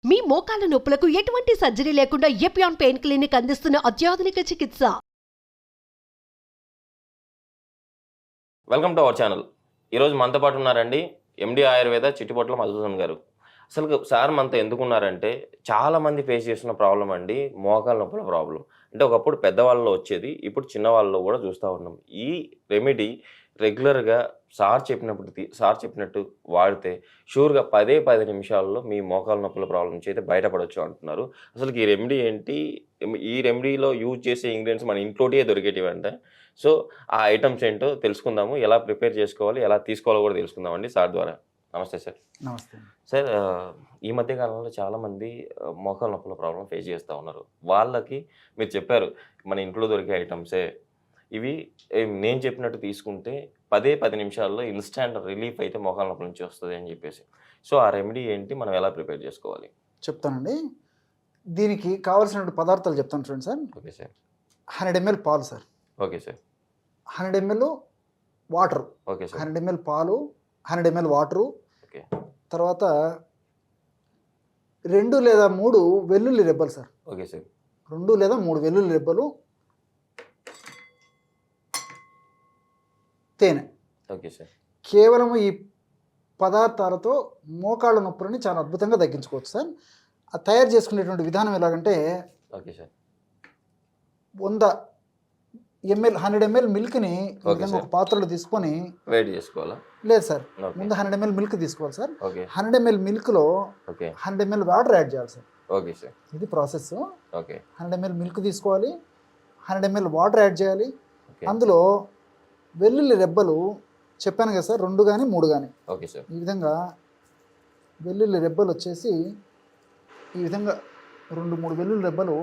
మీ మోకాల నొప్పులకు ఎటువంటి సర్జరీ లేకుండా ఎపియాన్ పెయిన్ క్లినిక్ అందిస్తున్న అత్యాధునిక చికిత్స. Welcome to our channel. ఈరోజు మనతో పాటు ఉన్నారండి ఎండి ఆయుర్వేద చిట్టిపొట్ల మధుసూదన్ గారు. అసలు సార్ మనతో ఎందుకున్నారంటే చాలామంది ఫేస్ చేస్తున్న ప్రాబ్లం అండి మోకాల నొప్పుల ప్రాబ్లం. అంటే ఒకప్పుడు పెద్దవాళ్ళలో వచ్చేది, ఇప్పుడు చిన్నవాళ్ళలో కూడా చూస్తూ ఉన్నాం. ఈ రెమెడీ రెగ్యులర్గా సార్ చెప్పినట్టు వాడితే షూర్గా 10 నిమిషాల్లో మీ మోకాల నొప్పుల ప్రాబ్లం నుంచి అయితే బయటపడవచ్చు అంటున్నారు. అసలు ఈ రెమెడీ ఏంటి, ఈ రెమెడీలో యూజ్ చేసే ఇంగ్రీడియంట్స్ మన ఇంట్లోటివే దొరికేటివి అంటే, సో ఆ ఐటమ్స్ ఏంటో తెలుసుకుందాము, ఎలా ప్రిపేర్ చేసుకోవాలి, ఎలా తీసుకోవాలో కూడా తెలుసుకుందామండి సార్ ద్వారా. నమస్తే సార్. నమస్తే సార్, ఈ మధ్య కాలంలో చాలామంది మోకాల నొప్పుల ప్రాబ్లం ఫేస్ చేస్తూ ఉన్నారు. వాళ్ళకి మీరు చెప్పారు మన ఇంట్లో దొరికే ఐటమ్సే ఇవి, నేను చెప్పినట్టు తీసుకుంటే 10 నిమిషాల్లో ఇన్స్టాంట్ రిలీఫ్ అయితే మోకాల నొప్పుల నుంచి వస్తుంది అని చెప్పేసి. సో ఆ రెమెడీ ఏంటి, మనం ఎలా ప్రిపేర్ చేసుకోవాలి చెప్తానండి. దీనికి కావాల్సిన పదార్థాలు చెప్తాను చూడండి సార్. Okay sir. 100 ml పాలు sir. Okay sir. 100 ml water. Okay sir. 100 ml పాలు, 100 ml వాటరు. ఓకే. తర్వాత 2 లేదా 3 వెల్లుల్లి రెబ్బలు సార్. Okay sir. 2 లేదా 3 వెల్లుల్లి రెబ్బలు, తేనె. Okay sir. కేవలం ఈ పదార్థాలతో మోకాళ్ళ నొప్పులని చాలా అద్భుతంగా తగ్గించుకోవచ్చు సార్. ఆ తయారు చేసుకునేటువంటి విధానం ఎలాగంటే, ఓకే సార్, 100 ml మిల్క్ని ఒక పాత్రలో తీసుకొని వేడి చేసుకోవాలా? లేదు సార్, ముందు 100 ml మిల్క్ తీసుకోవాలి సార్. ఓకే. 100 ml మిల్క్లో ఓకే 100 ml వాటర్ యాడ్ చేయాలి సార్. Okay sir. ఇది ప్రాసెస్. ఓకే. 100 ml మిల్క్ తీసుకోవాలి, 100 ml వాటర్ యాడ్ చేయాలి. ఓకే. అందులో వెల్లుల్లి రెబ్బలు చెప్పాను కదా సార్, 2 కానీ 3 కానీ. Okay sir. ఈ విధంగా వెల్లుల్లి రెబ్బలు వచ్చేసి ఈ విధంగా 2-3 వెల్లుల్లి రెబ్బలు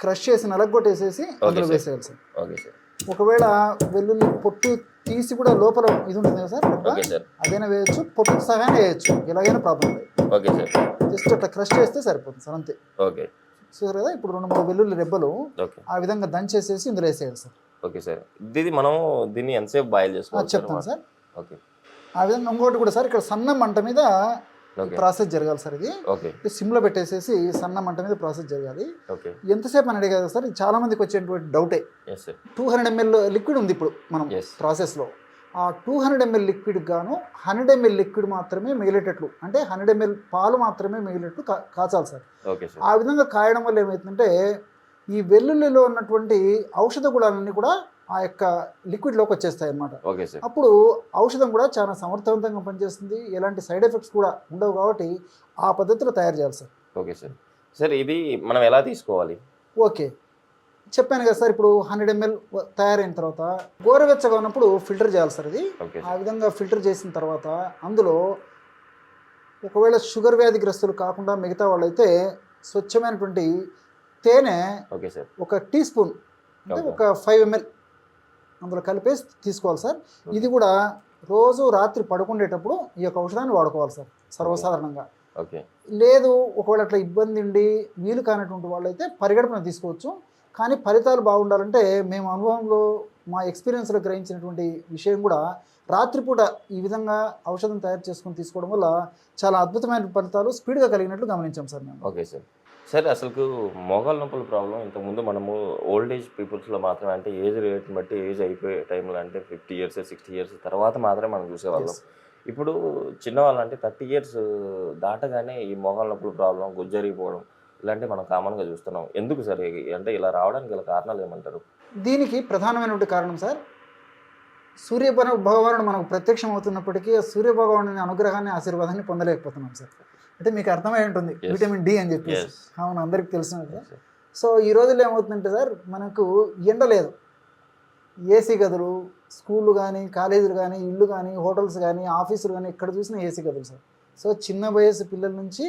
క్రష్ చేసి నలగొట్టేసేసి అందులో వేసేయాలి సార్. Okay sir. ఒకవేళ వెల్లుల్లి పొట్టు తీసి కూడా లోపల ఇది ఉంటుంది కదా సార్, ఓకే సార్, అదైనా వేయచ్చు, పొట్టు సగానే వేయచ్చు, ఎలాగైనా ప్రాబ్లం లేదు. Okay sir. జస్ట్ అట్లా క్రష్ చేస్తే సరిపోతుంది సార్, అంతే. ఓకే. చూసారు కదా, ఇప్పుడు 2-3 వెల్లుల్లి రెబ్బలు ఓకే ఆ విధంగా దంచేసేసి ఇందులో వేసేయాలి సార్. Okay sir. ఇది మనం దీన్ని ఎంతసేపు బాయిల్ చేసుకోవాలి? చెప్తాను సార్. ఓకే. ఆ విధంగా ఇంకోటి కూడా సార్, ఇక్కడ సన్న మంట మీద ప్రాసెస్ జరగాలి సార్. ఇది ఓకే. సిమ్లో పెట్టేసేసి సన్న మంట మీద ప్రాసెస్ జరగాలి. ఓకే. ఎంతసేపు అని అడిగారు సార్, చాలా మందికి వచ్చేటువంటి డౌటే. 200 ml లిక్విడ్ ఉంది ఇప్పుడు మనం ప్రాసెస్లో. ఆ 200 ml లిక్విడ్ గాను 100 ml లిక్విడ్ మాత్రమే మిగిలేటట్లు, అంటే 100 ml పాలు మాత్రమే మిగిలేటట్లు కాచాలి సార్. Okay sir. ఆ విధంగా కాయడం వల్ల ఏమవుతుందంటే, ఈ వెల్లుల్లిలో ఉన్నటువంటి ఔషధ గుణాలన్నీ కూడా ఆ యొక్క లిక్విడ్లోకి వచ్చేస్తాయి అన్నమాట. Okay sir. అప్పుడు ఔషధం కూడా చాలా సమర్థవంతంగా పనిచేస్తుంది, ఎలాంటి సైడ్ ఎఫెక్ట్స్ కూడా ఉండవు. కాబట్టి ఆ పద్ధతిలో తయారు చేయాలి సార్. Okay sir. సార్, ఇది మనం ఎలా తీసుకోవాలి? ఓకే, చెప్పాను కదా సార్. ఇప్పుడు 100 ml తయారైన తర్వాత గోరువెచ్చగా ఉన్నప్పుడు ఫిల్టర్ చేయాలి సార్. ఇది ఆ విధంగా ఫిల్టర్ చేసిన తర్వాత అందులో ఒకవేళ షుగర్ వ్యాధిగ్రస్తులు కాకుండా మిగతా వాళ్ళైతే స్వచ్ఛమైనటువంటి తేనె ఒక టీ స్పూన్, అంటే ఒక 5 ml అందులో కలిపేసి తీసుకోవాలి సార్. ఇది కూడా రోజు రాత్రి పడుకునేటప్పుడు ఈ యొక్క ఔషధాన్ని వాడుకోవాలి సార్ సర్వసాధారణంగా. ఓకే. లేదు ఒకవేళ అట్లా ఇబ్బంది ఉండి వీలు కానటువంటి వాళ్ళు అయితే పరిగెడుపున తీసుకోవచ్చు. కానీ ఫలితాలు బాగుండాలంటే మేము అనుభవంలో మా ఎక్స్పీరియన్స్లో గ్రహించినటువంటి విషయం కూడా, రాత్రిపూట ఈ విధంగా ఔషధం తయారు చేసుకొని తీసుకోవడం వల్ల చాలా అద్భుతమైన ఫలితాలు స్పీడ్గా కలిగినట్లు గమనించాం సార్ మేము. Okay sir. సార్, అసలు మోకాల నొప్పుల ప్రాబ్లం ఇంతకుముందు మనము ఓల్డ్ ఏజ్ పీపుల్స్లో మాత్రమే, అంటే ఏజ్ రేట్ని బట్టి ఏజ్ అయిపోయే టైంలో, అంటే 50 years 60 years తర్వాత మాత్రమే మనం చూసేవాళ్ళం. ఇప్పుడు చిన్నవాళ్ళు అంటే 30 years దాటగానే ఈ మోకాల నొప్పుల ప్రాబ్లం, గుజ్జరిగిపోవడం ఇలాంటివి మనం కామన్గా చూస్తున్నాం. ఎందుకు సార్, అంటే ఇలా రావడానికి గల కారణాలు ఏమంటారు? దీనికి ప్రధానమైనటువంటి కారణం సార్, సూర్య భగవానుడు మనకు ప్రత్యక్షం అవుతున్నప్పటికీ ఆ సూర్య భగవానుని అనుగ్రహాన్ని, ఆశీర్వాదాన్ని పొందలేకపోతున్నాం సార్. అంటే మీకు అర్థమై ఉంటుంది, విటమిన్ డి అని చెప్పేసి. అవును, అందరికి తెలిసినట్టు. సో ఈ రోజుల్లో ఏమవుతుందంటే సార్, మనకు ఎండ లేదు, ఏసీ గదులు, స్కూళ్ళు కానీ, కాలేజీలు కానీ, ఇళ్ళు కానీ, హోటల్స్ కానీ, ఆఫీసులు కానీ, ఎక్కడ చూసినా ఏసీ గదులు సార్. సో చిన్న వయసు పిల్లల నుంచి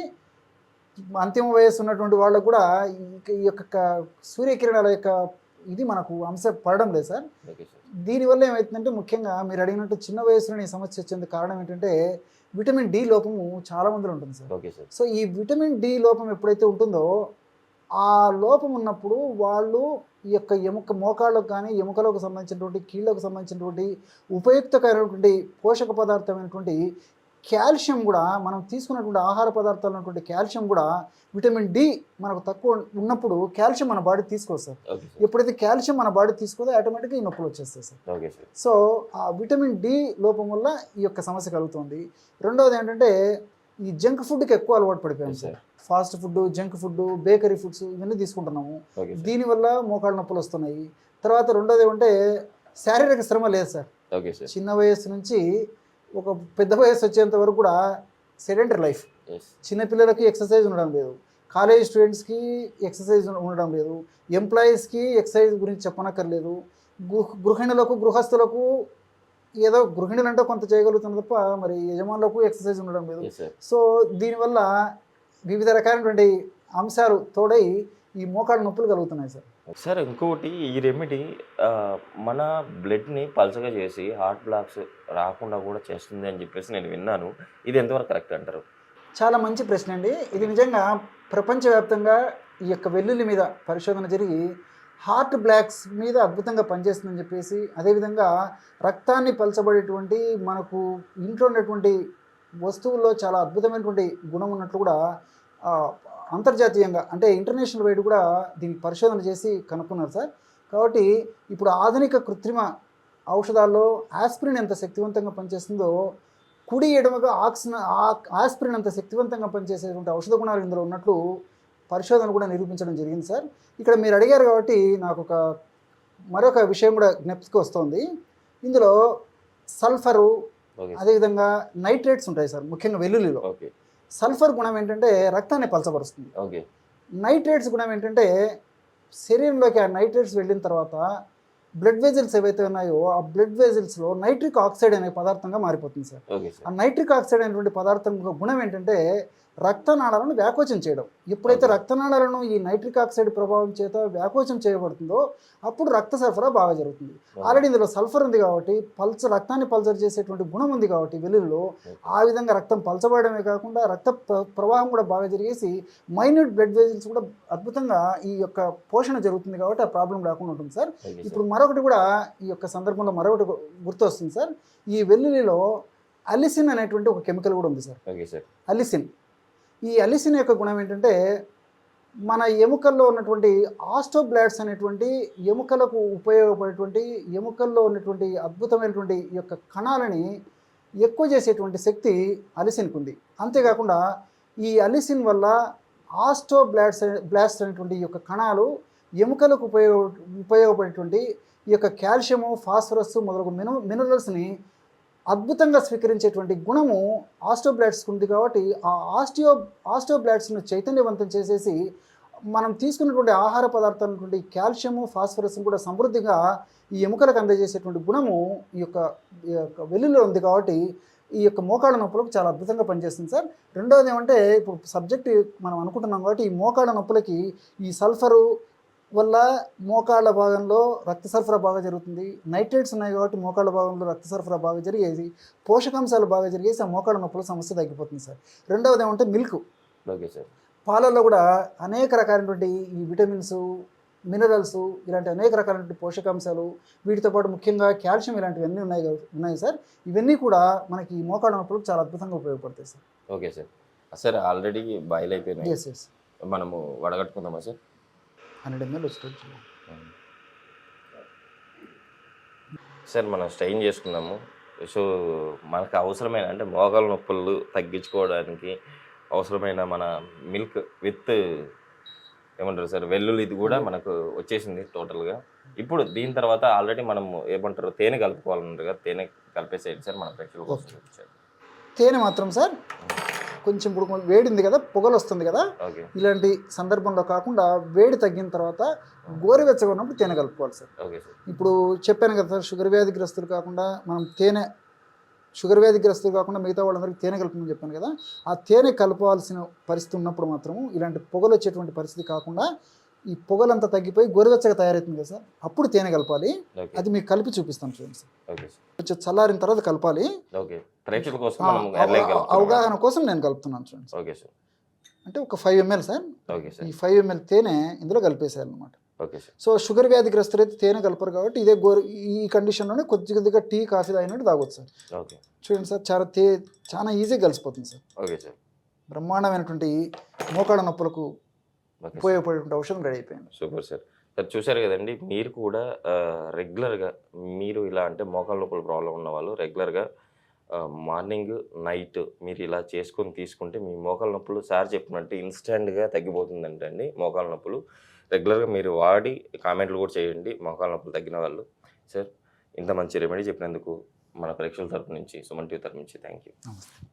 అంతిమ వయస్సు ఉన్నటువంటి వాళ్ళకు కూడా ఈ యొక్క సూర్యకిరణాల యొక్క ఇది మనకు అంశం పడడం లేదు సార్. దీనివల్ల ఏమవుతుందంటే, ముఖ్యంగా మీరు అడిగినట్టు చిన్న వయసులోని సమస్య వచ్చేందుకు కారణం ఏంటంటే, విటమిన్ డి లోపము చాలా మందిలో ఉంటుంది సార్. సో ఈ విటమిన్ డి లోపం ఎప్పుడైతే ఉంటుందో, ఆ లోపం ఉన్నప్పుడు వాళ్ళు ఈ యొక్క మోకాళ్ళకు కానీ, ఎముకలకు సంబంధించినటువంటి, కీళ్ళకు సంబంధించినటువంటి ఉపయుక్తకరమైనటువంటి పోషక పదార్థమైనటువంటి కాల్షియం కూడా మనం తీసుకున్నటువంటి ఆహార పదార్థాలు ఉన్నటువంటి కాల్షియం కూడా విటమిన్ డి మనకు తక్కువ ఉన్నప్పుడు కాల్షియం మన బాడీ తీసుకోదు సార్. Okay sir. ఎప్పుడైతే కాల్షియం మన బాడీ తీసుకోదో ఆటోమేటిక్గా ఈ నొప్పులు వచ్చేస్తాయి సార్. Okay sir. సో ఆ విటమిన్ డి లోపం వల్ల ఈ యొక్క సమస్య కలుగుతుంది. రెండవది ఏంటంటే ఈ జంక్ ఫుడ్కి ఎక్కువ అలవాటు పడిపోయాం సార్. Fast food, junk food, bakery foods ఇవన్నీ తీసుకుంటున్నాము. Okay sir. దీనివల్ల మోకాళ్ళ నొప్పులు వస్తున్నాయి. తర్వాత రెండోది ఏమంటే శారీరక శ్రమ లేదు సార్. Okay sir. చిన్న వయసు నుంచి ఒక పెద్ద వయసు వచ్చేంత వరకు కూడా సెడెంటరీ లైఫ్. చిన్నపిల్లలకి ఎక్సర్సైజ్ ఉండడం లేదు, కాలేజ్ స్టూడెంట్స్కి ఎక్సర్సైజ్ ఉండడం లేదు, ఎంప్లాయీస్కి ఎక్సర్సైజ్ గురించి చెప్పనక్కర్లేదు, గృహిణులకు, గృహస్థులకు ఏదో గృహిణులు అంటే కొంత చేయగలుగుతుంది తప్ప మరి యజమానులకు ఎక్సర్సైజ్ ఉండడం లేదు. సో దీనివల్ల వివిధ రకాలైనటువంటి అంశాలు తోడై ఈ మోకాళ్ళ నొప్పులు కలుగుతున్నాయి సార్. సార్ ఇంకొకటి, ఈ రెమెడీ మన బ్లడ్ని పల్చగా చేసి హార్ట్ బ్లాక్స్ రాకుండా కూడా చేస్తుంది అని చెప్పేసి నేను విన్నాను. ఇది ఎంతవరకు కరెక్ట్ అంటారు? చాలా మంచి ప్రశ్న అండి. ఇది నిజంగా ప్రపంచవ్యాప్తంగా ఈ యొక్క వెల్లుల్లి మీద పరిశోధన జరిగి హార్ట్ బ్లాక్స్ మీద అద్భుతంగా పనిచేస్తుందని చెప్పేసి, అదేవిధంగా రక్తాన్ని పలచబడేటువంటి మనకు ఇంట్లో ఉన్నటువంటి వస్తువుల్లో చాలా అద్భుతమైనటువంటి గుణం ఉన్నట్లు కూడా అంతర్జాతీయంగా అంటే ఇంటర్నేషనల్ వైడ్ కూడా దీనికి పరిశోధన చేసి కనుక్కున్నారు సార్. కాబట్టి ఇప్పుడు ఆధునిక కృత్రిమ ఔషధాల్లో ఆస్పిరిన్ ఎంత శక్తివంతంగా పనిచేస్తుందో, కుడి ఎడమగా ఆస్పిరిన్ అంత శక్తివంతంగా పనిచేసేటువంటి ఔషధ గుణాలు ఇందులో ఉన్నట్లు పరిశోధన కూడా నిరూపించడం జరిగింది సార్. ఇక్కడ మీరు అడిగారు కాబట్టి నాకు మరొక విషయం కూడా జ్ఞప్తికి వస్తుంది. ఇందులో సల్ఫరు, అదేవిధంగా నైట్రేట్స్ ఉంటాయి సార్. ముఖ్యంగా వెల్లుల్లిలో సల్ఫర్ గుణం ఏంటంటే రక్తాన్ని పలచబరుస్తుంది. నైట్రేట్స్ గుణం ఏంటంటే శరీరంలోకి ఆ నైట్రేట్స్ వెళ్ళిన తర్వాత బ్లడ్ వెజిల్స్ ఏవైతే ఉన్నాయో ఆ బ్లడ్ వెజిల్స్లో నైట్రిక్ ఆక్సైడ్ అనే పదార్థంగా మారిపోతుంది సార్. ఆ నైట్రిక్ ఆక్సైడ్ అనేటువంటి పదార్థం గుణం ఏంటంటే రక్తనాళాలను వ్యాకోచం చేయడం. ఎప్పుడైతే రక్తనాళాలను ఈ నైట్రిక్ ఆక్సైడ్ ప్రభావం చేత వ్యాకోచం చేయబడుతుందో అప్పుడు రక్త సరఫరా బాగా జరుగుతుంది. ఆల్రెడీ ఇందులో సల్ఫర్ ఉంది కాబట్టి రక్తాన్ని పల్చర్ చేసేటువంటి గుణం ఉంది కాబట్టి వెల్లుల్లిలో ఆ విధంగా రక్తం పలచబడమే కాకుండా రక్త ప్రవాహం కూడా బాగా జరిగేసి మైన్యూట్ బ్లడ్ వెజిల్స్ కూడా అద్భుతంగా ఈ యొక్క పోషణ జరుగుతుంది కాబట్టి ఆ ప్రాబ్లం రాకుండా ఉంటుంది సార్. ఇప్పుడు మరొకటి కూడా ఈ యొక్క సందర్భంలో మరొకటి గుర్తొస్తుంది సార్. ఈ వెల్లుల్లిలో అలిసిన్ అనేటువంటి ఒక కెమికల్ కూడా ఉంది సార్. అలిసిన్. ఈ అలిసిన్ యొక్క గుణం ఏంటంటే మన ఎముకల్లో ఉన్నటువంటి ఆస్టోబ్లాడ్స్ అనేటువంటి ఎముకలకు ఉపయోగపడేటువంటి ఎముకల్లో ఉన్నటువంటి అద్భుతమైనటువంటి ఈ యొక్క కణాలని ఎక్కువ చేసేటువంటి శక్తి అలిసిన్కు ఉంది. అంతేకాకుండా ఈ అలిసిన్ వల్ల బ్లాస్ట్ అనేటువంటి ఈ యొక్క కణాలు ఎముకలకు ఉపయోగపడేటువంటి ఈ యొక్క కాల్షియము, ఫాస్ఫరస్ మొదలగు మినరల్స్ని అద్భుతంగా స్వీకరించేటువంటి గుణము ఆస్టోబ్లాడ్స్కి ఉంది. కాబట్టి ఆ ఆస్టోబ్లాడ్స్ను చైతన్యవంతం చేసేసి మనం తీసుకున్నటువంటి ఆహార పదార్థాలటువంటి కాల్షియము, ఫాస్ఫరస్ను కూడా సమృద్ధిగా ఈ ఎముకలకు అందజేసేటువంటి గుణము ఈ యొక్క వెల్లుల్లిలో ఉంది. కాబట్టి ఈ యొక్క మోకాళ్ళ నొప్పులకు చాలా అద్భుతంగా పనిచేస్తుంది సార్. రెండవది ఏమంటే ఇప్పుడు సబ్జెక్ట్ మనం అనుకుంటున్నాం కాబట్టి ఈ మోకాళ్ళ నొప్పులకి ఈ సల్ఫరు వల్ల మోకాళ్ళ భాగంలో రక్త సరఫరా బాగా జరుగుతుంది. నైట్రేట్స్ ఉన్నాయి కాబట్టి మోకాళ్ళ భాగంలో రక్త సరఫరా బాగా జరిగేసి పోషకాంశాలు బాగా జరిగేసి ఆ మోకాళ్ళ నొప్పుల సమస్య తగ్గిపోతుంది సార్. రెండవది ఏమంటే మిల్క్. పాలల్లో కూడా అనేక రకాలైనటువంటి ఈ విటమిన్స్, మినరల్స్ ఇలాంటి అనేక రకాలైనటువంటి పోషకాంశాలు, వీటితో పాటు ముఖ్యంగా కాల్షియం ఇలాంటివన్నీ ఉన్నాయి సార్. ఇవన్నీ కూడా మనకి ఈ మోకాళ్ళ నొప్పులకు చాలా అద్భుతంగా ఉపయోగపడతాయి sir. Okay sir. Sir already boil అయిపోయినాయి. ఎస్. మనము వడగట్టుకుందామా సార్? 100 ml వచ్చేటట్టు సార్ మనం స్ట్రెయిన్ చేసుకున్నాము. సో మనకు అవసరమైన అంటే మోకాళ్ళ నొప్పులు తగ్గించుకోవడానికి అవసరమైన మన మిల్క్ విత్ ఏమంటారు సార్ వెల్లుల్లి ఇది కూడా మనకు వచ్చేసింది టోటల్గా. ఇప్పుడు దీని తర్వాత ఆల్రెడీ మనం ఏమంటారు తేనె కలుపుకోవాలన్నారు కదా, తేనె కలిపేసేయండి సార్ మన ప్రేక్షకుల కోసం. తేనె మాత్రం సార్ కొంచెం ఇప్పుడు వేడింది కదా, పొగలు వస్తుంది కదా, ఇలాంటి సందర్భంలో కాకుండా వేడి తగ్గిన తర్వాత గోరువెచ్చగా ఉన్నప్పుడు తేనె కలుపుకోవాలి సార్. ఇప్పుడు చెప్పాను కదా సార్, షుగర్ వ్యాధిగ్రస్తులు కాకుండా మనం షుగర్ వ్యాధిగ్రస్తులు కాకుండా మిగతా వాళ్ళందరికీ తేనె కలుపుమని చెప్పాను కదా, ఆ తేనె కలపాల్సిన పరిస్థితి ఉన్నప్పుడు మాత్రము ఇలాంటి పొగలు వచ్చేటువంటి పరిస్థితి కాకుండా ఈ పొగలంతా తగ్గిపోయి గోరువెచ్చగా తయారవుతుంది కదా సార్, అప్పుడు తేనె కలపాలి. అది మీకు కలిపి చూపిస్తాను చూడండి సార్. కొంచెం చల్లారిన తర్వాత కలపాలి. అవగాహన కోసం నేను కలుపుతున్నాను చూడండి. అంటే ఒక 5 ml సార్. ఈ 5 ml తేనె ఇందులో కలిపేసేయాలన్నమాట. Okay sir. సో షుగర్ వ్యాధిగ్రస్తులు అయితే తేనె కలపరు కాబట్టి ఇదే ఈ కండిషన్లోనే కొద్దిగా టీ కాఫీ తాగినట్టు తాగొచ్చు సార్. ఓకే చూడండి సార్, చాలా ఈజీగా కలిసిపోతుంది సార్. Okay sir. బ్రహ్మాండమైనటువంటి మోకాళ్ళ నొప్పులకు ఓకే సార్. ఉపయోగపడేటువంటి ఔషధం రెడీ అయిపోయింది. Super sir. సార్ చూశారు కదండి, మీరు కూడా రెగ్యులర్గా మీరు ఇలా అంటే మోకాళ్ళ నొప్పుల ప్రాబ్లం ఉన్న వాళ్ళు రెగ్యులర్గా మార్నింగ్ నైట్ మీరు ఇలా చేసుకొని తీసుకుంటే మీ మోకాళ్ళ నొప్పులు సార్ చెప్పినట్టు ఇన్స్టెంట్గా తగ్గిపోతుందంటే అండి మోకాళ్ళ నొప్పులు. రెగ్యులర్గా మీరు వాడి కామెంట్లు కూడా చేయండి మోకాళ్ళ నొప్పులు తగ్గిన వాళ్ళు. సార్ ఇంత మంచి రెమెడీ చెప్పినందుకు మన ప్రేక్షకుల తరపు నుంచి, సుమన్ టీవీ తరపు నుంచి థ్యాంక్ యూ. నమస్తే.